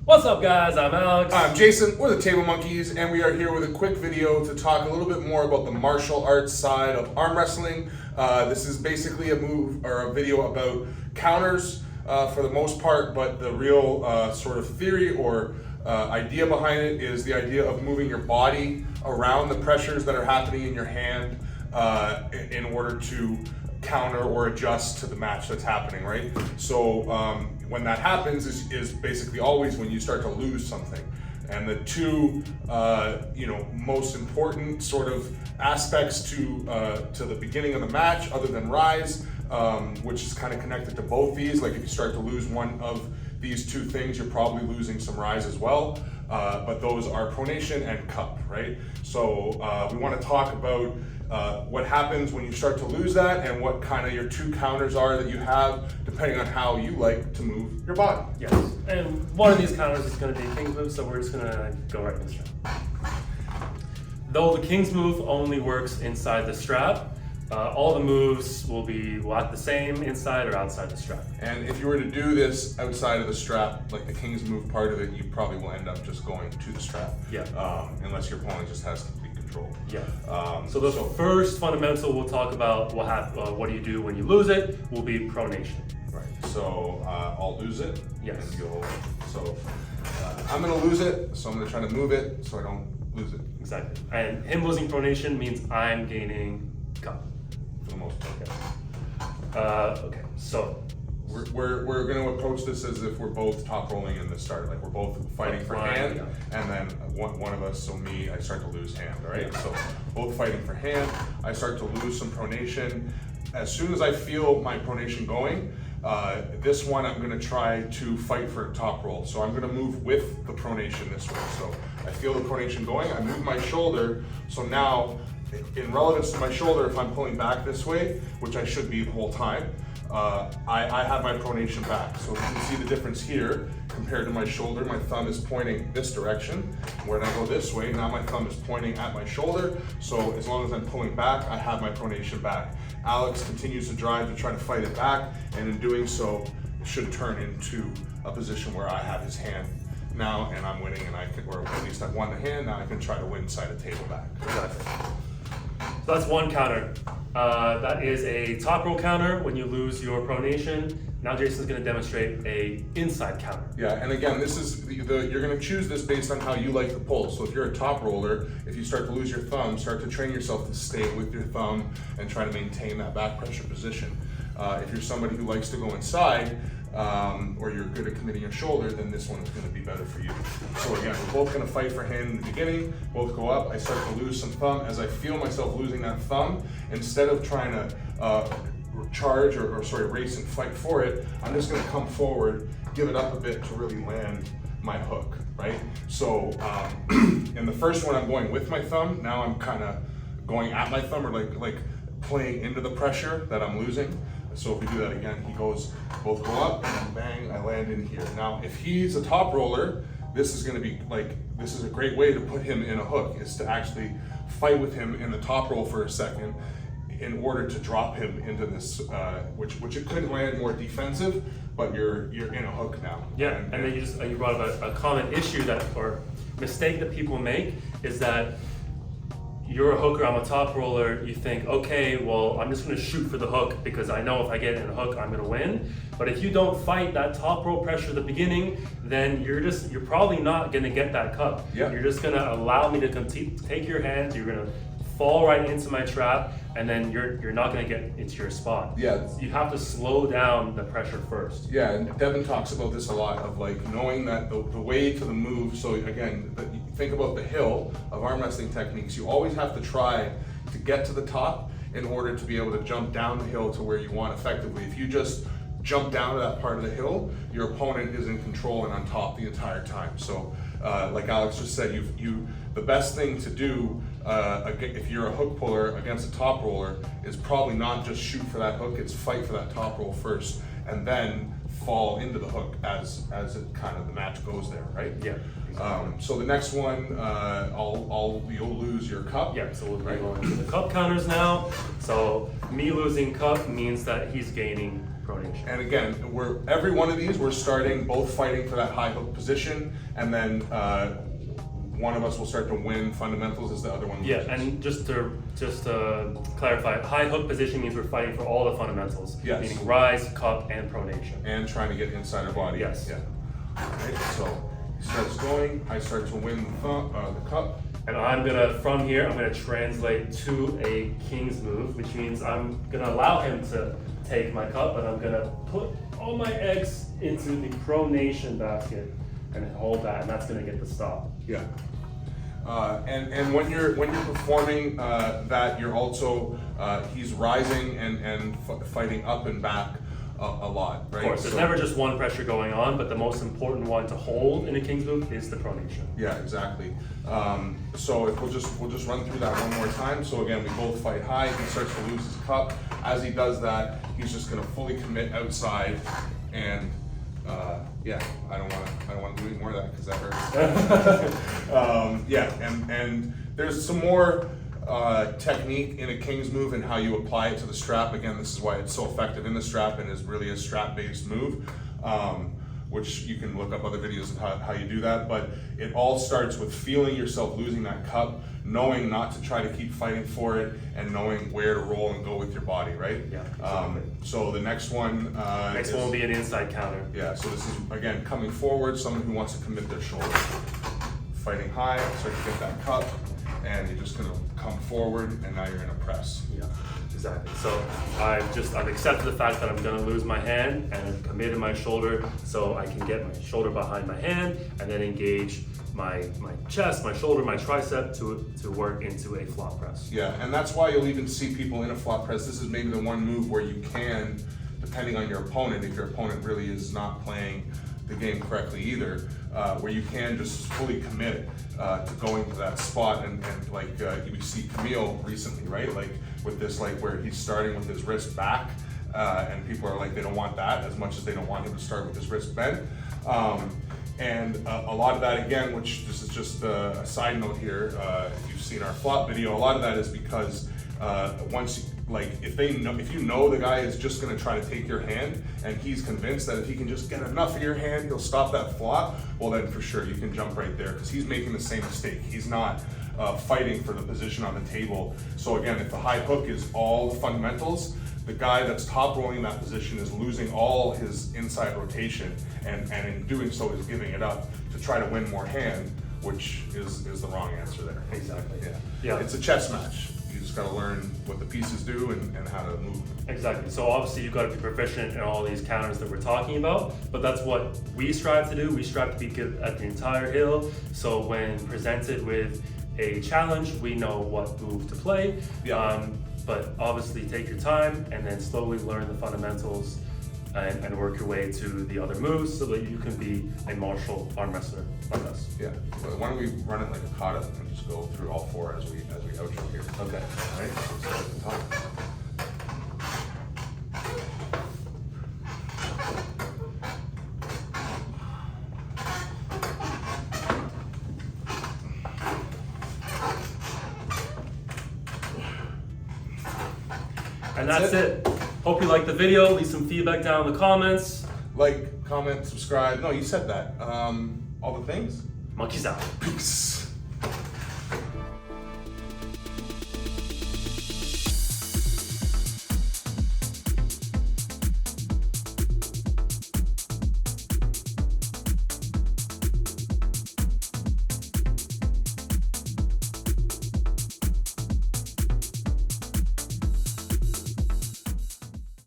What's up, guys? I'm Alex. I'm Jason. We're the Table Monkeys, and we are here with a quick video to talk a little bit more about the martial arts side of arm wrestling. This is basically a video about counters for the most part, but the real sort of theory or idea behind it is the idea of moving your body around the pressures that are happening in your hand in order to counter or adjust to the match that's happening, right? So when that happens is basically always when you start to lose something. And the two most important sort of aspects to the beginning of the match, other than rise, which is kind of connected to both these. Like if you start to lose one of these two things, you're probably losing some rise as well. But those are pronation and cup, right? So we want to talk about what happens when you start to lose that and what kind of your two counters are that you have depending on how you like to move your body. Yes, and one of these counters is going to be King's Move, so we're just going to go right in the strap. Though the King's Move only works inside the strap, all the moves will act the same inside or outside the strap. And if you were to do this outside of the strap, like the King's Move part of it, you probably will end up just going to the strap. Yeah. Unless your opponent just has complete control. Yeah. So the first fundamental we'll talk about, what do you do when you lose it, will be pronation. Right. So I'll lose it. Yes. And I'm going to lose it, so I'm going to try to move it so I don't lose it. Exactly. And him losing pronation means I'm gaining cup. For the most part. Okay, so we're going to approach this as if we're both top rolling in the start, like we're both fighting for hand, and then one of us, so me, I start to lose hand, all right? So both fighting for hand, I start to lose some pronation. As soon as I feel my pronation going, this one I'm going to try to fight for a top roll. So I'm going to move with the pronation this way. So I feel the pronation going, I move my shoulder, so now in relevance to my shoulder, if I'm pulling back this way, which I should be the whole time, I have my pronation back. So you can see the difference here compared to my shoulder. My thumb is pointing this direction. When I go this way, now my thumb is pointing at my shoulder. So as long as I'm pulling back, I have my pronation back. Alex continues to drive to try to fight it back, and in doing so, it should turn into a position where I have his hand now, and I'm winning, and or at least I've won the hand. Now I can try to win side of table back. exactly. So that's one counter. That is a top roll counter when you lose your pronation. Now Jason's going to demonstrate a inside counter. Yeah, and again, this is you're going to choose this based on how you like to pull. So if you're a top roller, if you start to lose your thumb, start to train yourself to stay with your thumb and try to maintain that back pressure position. If you're somebody who likes to go inside, or you're good at committing your shoulder, then this one is going to be better for you. So again, we're both going to fight for hand in the beginning, both go up, I start to lose some thumb. As I feel myself losing that thumb, instead of trying to charge or race and fight for it, I'm just going to come forward, give it up a bit to really land my hook, right? So in the first one, I'm going with my thumb. Now I'm kind of going at my thumb, or like playing into the pressure that I'm losing. So if we do that again, both go up, and then bang, I land in here. Now, if he's a top roller, this is going to be this is a great way to put him in a hook, is to actually fight with him in the top roll for a second in order to drop him into this, which it could land more defensive, but you're in a hook now. Yeah, and then you brought up a common issue or mistake that people make is that you're a hooker, I'm a top roller, you think, okay, well, I'm just gonna shoot for the hook because I know if I get in a hook, I'm gonna win. But if you don't fight that top roll pressure at the beginning, then you're probably not gonna get that cup. Yeah. You're just gonna allow me to take your hands, you're gonna fall right into my trap, and then you're not gonna get into your spot. Yeah. You have to slow down the pressure first. Yeah, and Devin talks about this a lot, of knowing that the way to the move. So again, think about the hill of arm wrestling techniques. You always have to try to get to the top in order to be able to jump down the hill to where you want effectively. If you just jump down to that part of the hill, your opponent is in control and on top the entire time. So like Alex just said, the best thing to do if you're a hook puller against a top roller is probably not just shoot for that hook, it's fight for that top roll first and then fall into the hook as it kind of the match goes there, right? Yeah. Exactly. So the next one, you'll lose your cup. Yeah, so we'll be going to the cup counters now. So me losing cup means that he's gaining pronation. And again, every one of these, we're starting both fighting for that high hook position, and then one of us will start to win fundamentals as the other one loses. Yeah, and just to clarify, high hook position means we're fighting for all the fundamentals, Yes. meaning rise, cup, and pronation. And trying to get inside our body. Yes. Yeah. Alright, so he starts going, I start to win the cup. And I'm gonna, from here, I'm gonna translate to a king's move, which means I'm gonna allow him to take my cup, but I'm gonna put all my eggs into the pronation basket and hold that, and that's gonna get the stop. Yeah. And when you're performing that, you're also he's rising and fighting up and back a lot, right? Of course, there's never just one pressure going on, but the most important one to hold in a king's move is the pronation. Yeah, exactly. So if we'll just run through that one more time. So again, we both fight high. He starts to lose his cup. As he does that, he's just going to fully commit outside, and yeah, I don't want to do any more of that because that hurts. Yeah, and there's some more technique in a king's move and how you apply it to the strap. Again, this is why it's so effective in the strap and is really a strap-based move, which you can look up other videos of how you do that. But it all starts with feeling yourself losing that cup, knowing not to try to keep fighting for it, and knowing where to roll and go with your body, right? Yeah, exactly. So the next one Next one will be an inside counter. Yeah, so this is, again, coming forward, someone who wants to commit their shoulder. Fighting high, start to get that cup, and you're just gonna come forward, and now you're in a press. Yeah, exactly. So I've accepted the fact that I'm gonna lose my hand, and I've committed my shoulder so I can get my shoulder behind my hand and then engage my chest, my shoulder, my tricep to work into a flop press. Yeah, and that's why you'll even see people in a flop press. This is maybe the one move where you can, depending on your opponent, if your opponent really is not playing the game correctly either, where you can just fully commit to going to that spot, and like you see Camille recently, right? Like with this, like where he's starting with his wrist back, and people are like, they don't want that as much as they don't want him to start with his wrist bent. And a lot of that, again, which this is just a side note here, if you've seen our flop video, a lot of that is because once, like, if you know the guy is just gonna try to take your hand, and he's convinced that if he can just get enough of your hand, he'll stop that flop, well then for sure you can jump right there, because he's making the same mistake. He's not fighting for the position on the table. So again, if the high hook is all the fundamentals, the guy that's top rolling in that position is losing all his inside rotation, and in doing so is giving it up to try to win more hand, which is the wrong answer there. Exactly. Yeah. It's a chess match. You just gotta learn what the pieces do and how to move. Exactly. So obviously you've got to be proficient in all these counters that we're talking about, but that's what we strive to do. We strive to be good at the entire hill. So when presented with a challenge, we know what move to play. Yeah. But obviously take your time and then slowly learn the fundamentals and work your way to the other moves so that you can be a martial arm wrestler like us. Yeah. Well, why don't we run it like a kata and just go through all four as we outro here. Okay. All right. So start at the top. And that's it. Hope you liked the video. Leave some feedback down in the comments. Like, comment, subscribe. No, you said that. All the things? Monkeys out. Peace.